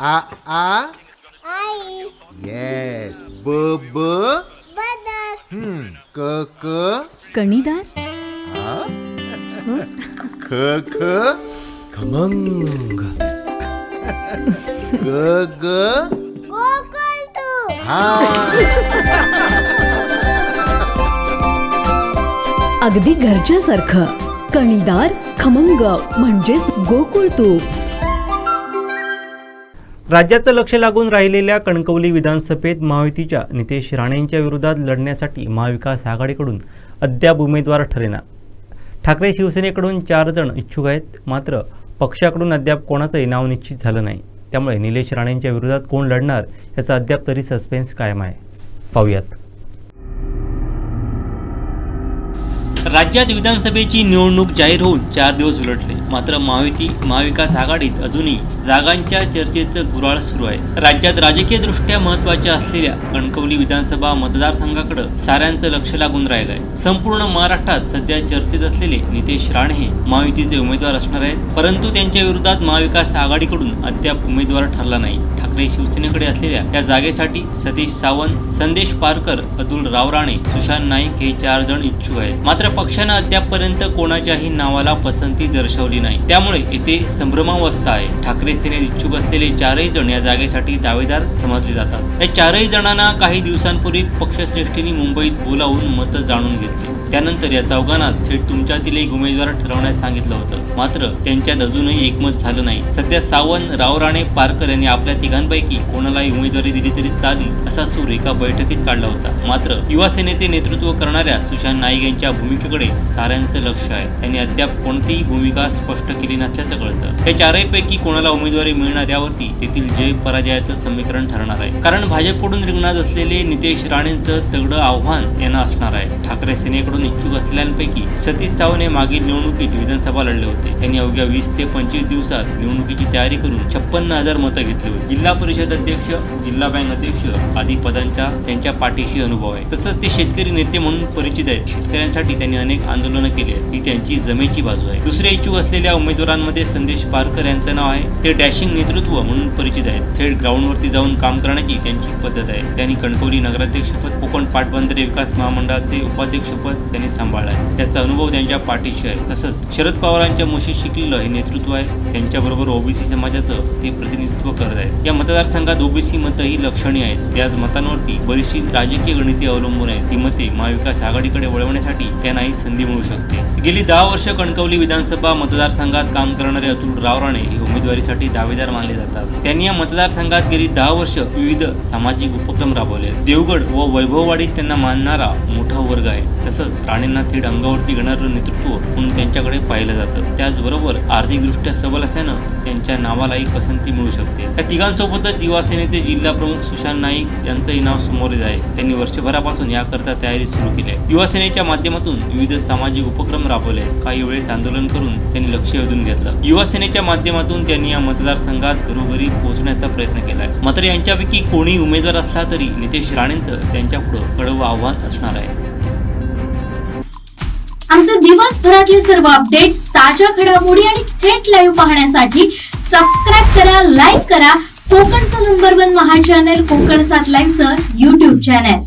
आ आ आई. Yes. ब ब बदक. क क कणीदार. आ? ख ख खमंग. ग ग गोकुळतू. हा. अगदी घरच्यासारखं. कणीदार खमंग म्हणजेच गोकुळ तूप. राज्याचं लक्ष लागून राहिलेल्या कणकवली विधानसभेत महायुतीच्या नितेश राणेंच्या विरोधात लढण्यासाठी महाविकास आघाडीकडून अद्याप उमेदवार ठरेना. ठाकरे शिवसेनेकडून 4 जण इच्छुक आहेत, मात्र पक्षाकडून अद्याप कोणाचंही नाव निश्चित झालं नाही. त्यामुळे निलेश राणेंच्या विरोधात कोण लढणार याचा अद्याप तरी सस्पेन्स कायम आहे. पाहूयात. राज्यात विधानसभेची निवडणूक जाहीर होऊन 4 दिवस उलटले, मात्र महायुती महाविकास आघाडीत अजूनही जागांच्या चर्चेचं गुऱ्हाळ सुरू आहे. राज्यात राजकीय दृष्ट्या महत्त्वाच्या असलेल्या कणकवली विधानसभा मतदारसंघाकडे साऱ्यांचं लक्ष लागून राहिलं आहे. संपूर्ण महाराष्ट्रात सध्या चर्चेत असलेले नितेश राणे हे महायुतीचे उमेदवार असणार आहेत, परंतु त्यांच्या विरोधात महाविकास आघाडीकडून अद्याप उमेदवार ठरला नाही. ठाकरे शिवसेनेकडे असलेल्या या जागेसाठी सतीश सावंत, संदेश पारकर, अतुल रावराणे, सुशांत नाईक हे 4 जण इच्छुक आहेत. मात्र पक्षानं अद्यापपर्यंत कोणाच्याही नावाला पसंती दर्शवली नाही. त्यामुळे येथे संभ्रमावस्था आहे. ठाकरे सेनेत इच्छुक असलेले 4ही जण या जागेसाठी दावेदार समजले जातात. या 4ही जणांना काही दिवसांपूर्वी पक्षश्रेष्ठींनी मुंबईत बोलावून मतं जाणून घेतली. त्यानंतर या चौघांना थेट तुमच्यातील एक उमेदवार ठरवण्यास सांगितलं होतं, मात्र त्यांच्यात अजूनही एकमत झालं नाही. सध्या सावंत, रावराणे, पारकर यांनी आपल्या तिघांपैकी कोणालाही उमेदवारी दिली तरी चालेल असा सूर एका बैठकीत काढला होता. मात्र युवा सेनेचे नेतृत्व करणाऱ्या सुशांत नाईक यांच्या भूमिकेकडे साऱ्यांचं लक्ष आहे. त्यांनी अद्याप कोणतीही भूमिका स्पष्ट केली नसल्याचं कळतं. या 4पैकी कोणाला उमेदवारी मिळणार यावरती तेथील जय पराजयाचं समीकरण ठरणार आहे. कारण भाजपकडून रिंगणात असलेले नितेश राणेंचं तगडं आव्हान यांना असणार आहे. ठाकरे सेनेकडून इच्छुक असलेल्यांपैकी सतीश सावंत हे मागील निवडणुकीत विधानसभा लढले होते. त्यांनी अवघ्या 20 ते 25 दिवसात निवडणुकीची तयारी करून 56,000 मतं घेतली होती. जिल्हा परिषद अध्यक्ष, जिल्हा बँक अध्यक्ष आदी पदांचा त्यांच्या पाठीशी अनुभव आहे. तसंच ते शेतकरी नेते म्हणून परिचित आहेत. शेतकऱ्यांसाठी त्यांनी अनेक आंदोलनं केली आहेत. ही त्यांची जमेची बाजू आहे. दुसऱ्या इच्छुक असलेल्या उमेदवारांमध्ये संदेश पारकर यांचं नाव आहे. ते डॅशिंग नेतृत्व म्हणून परिचित आहेत. थेट ग्राउंडवरती जाऊन काम करण्याची त्यांची पद्धत आहे. त्यांनी कणकवली नगराध्यक्षपद, कोकण पाटबंधारे विकास महामंडळाचे उपाध्यक्षपद त्यांनी सांभाळलं आहे. याचा अनुभव त्यांच्या पाठीशी आहे. तसंच शरद पवारांच्या मुशी शिकलेलं हे नेतृत्व आहे. त्यांच्याबरोबर ओबीसी समाजाचं ते प्रतिनिधित्व करत आहेत. या मतदारसंघात ओबीसी मतं ही लक्षणीय आहेत. याच मतांवरती बरीचशी राजकीय गणिते अवलंबून आहेत. ही मते महाविकास आघाडीकडे वळवण्यासाठी त्यांनाही संधी मिळू शकते. गेली 10 वर्ष कणकवली विधानसभा मतदारसंघात काम करणारे अतुल रावराणे हे उमेदवारीसाठी दावेदार मानले जातात. त्यांनी या मतदारसंघात गेली 10 वर्ष विविध सामाजिक उपक्रम राबवले. देवगड व वैभववाडीत त्यांना मानणारा मोठा वर्ग आहे. तसंच राणेंना थेट अंगावरती घेणारं नेतृत्व म्हणून त्यांच्याकडे पाहिलं जातं. त्याचबरोबर आर्थिकदृष्ट्या सबल असल्यानं त्यांच्या नावालाही पसंती मिळू शकते. या तिघांसोबतच युवा सेनेचे जिल्हा प्रमुख सुशांत नाईक यांचंही नाव समोर येत आहे. त्यांनी वर्षभरापासून याकरता तयारी सुरू केली आहे. युवा सेनेच्या माध्यमातून विविध सामाजिक उपक्रम राबवले आहेत. काही वेळेस आंदोलन करून त्यांनी लक्ष वेधून घेतलं. युवा सेनेच्या माध्यमातून त्यांनी या मतदारसंघात घरोघरी पोहोचण्याचा प्रयत्न केला आहे. मात्र यांच्यापैकी कोणी उमेदवार असला तरी नितेश राणेंचं त्यांच्यापुढं कडवं आव्हान असणार आहे. आमचे दिवसभरातले सर्व अपडेट्स, ताज्या घडामोडी आणि थेट लाईव्ह पाहण्यासाठी सबस्क्राईब करा, लाईक करा कोकणचं नंबर 1 महा चॅनल कोकण 7 लाईनचं YouTube चॅनल.